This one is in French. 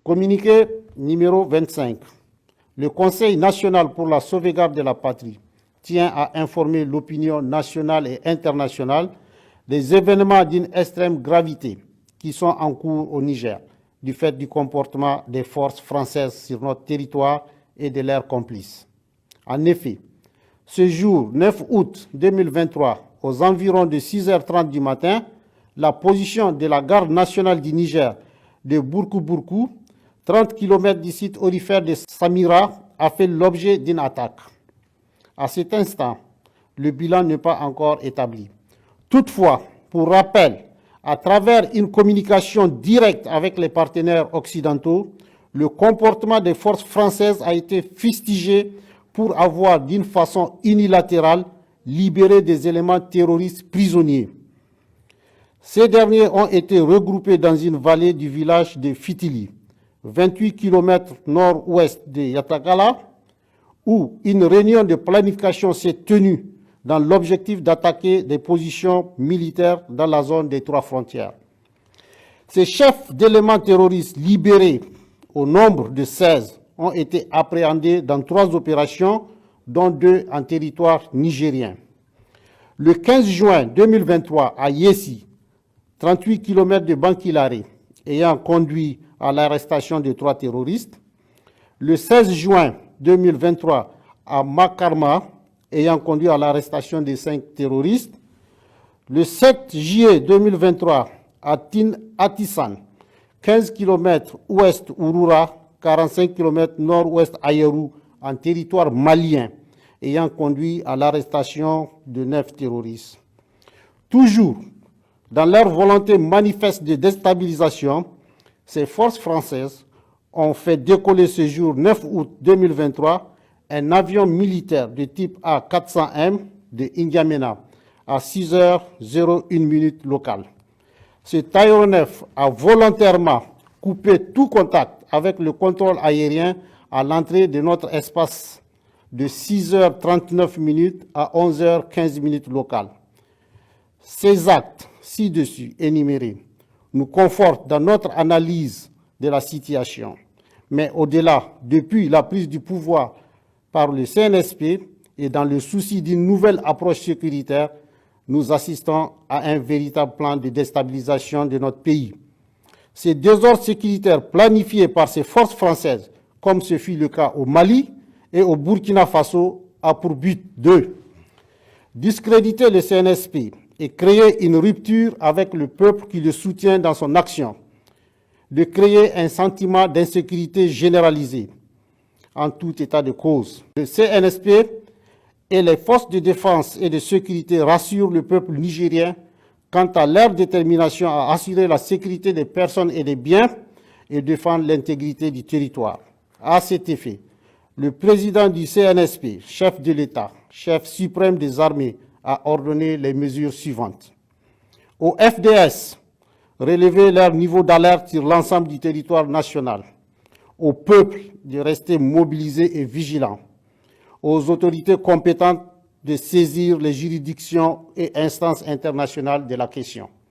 Communiqué numéro 25. Le Conseil national pour la sauvegarde de la patrie tient à informer l'opinion nationale et internationale des événements d'une extrême gravité qui sont en cours au Niger, du fait du comportement des forces françaises sur notre territoire et de leurs complices. En effet, ce jour 9 août 2023, aux environs de 6h30 du matin, la position de la garde nationale du Niger de Bourkou-Bourkou, 30 km du site aurifère de Samira, a fait l'objet d'une attaque. À cet instant, le bilan n'est pas encore établi. Toutefois, pour rappel, à travers une communication directe avec les partenaires occidentaux, le comportement des forces françaises a été fustigé pour avoir, d'une façon unilatérale, libéré des éléments terroristes prisonniers. Ces derniers ont été regroupés dans une vallée du village de Fitili, 28 km nord-ouest de Yatakala, où une réunion de planification s'est tenue dans l'objectif d'attaquer des positions militaires dans la zone des 3 frontières. Ces chefs d'éléments terroristes libérés, au nombre de 16, ont été appréhendés dans 3 opérations, dont 2 en territoire nigérien. Le 15 juin 2023, à Yessi, 38 km de Bankilare, ayant conduit à l'arrestation de 3 terroristes. Le 16 juin 2023, à Makarma, ayant conduit à l'arrestation de 5 terroristes. Le 7 juillet 2023, à Atissan, 15 km ouest Ouroura, 45 km nord-ouest Ayerou, en territoire malien, ayant conduit à l'arrestation de 9 terroristes. Toujours dans leur volonté manifeste de déstabilisation, ces forces françaises ont fait décoller ce jour 9 août 2023 un avion militaire de type A400M de N'Djamena à 6h01 locale. Cet aéronef a volontairement coupé tout contact avec le contrôle aérien à l'entrée de notre espace de 6h39 à 11h15 locale. Ces actes ci-dessus énumérés nous confortent dans notre analyse de la situation. Mais au-delà, depuis la prise du pouvoir par le CNSP et dans le souci d'une nouvelle approche sécuritaire, nous assistons à un véritable plan de déstabilisation de notre pays. Ces désordres sécuritaires planifiés par ces forces françaises, comme ce fut le cas au Mali et au Burkina Faso, a pour but de discréditer le CNSP et créer une rupture avec le peuple qui le soutient dans son action, de créer un sentiment d'insécurité généralisé en tout état de cause. Le CNSP et les forces de défense et de sécurité rassurent le peuple nigérien quant à leur détermination à assurer la sécurité des personnes et des biens et défendre l'intégrité du territoire. À cet effet, le président du CNSP, chef de l'État, chef suprême des armées, a ordonné les mesures suivantes. Au FDS, relever leur niveau d'alerte sur l'ensemble du territoire national. Au peuple de rester mobilisé et vigilant. Aux autorités compétentes de saisir les juridictions et instances internationales de la question.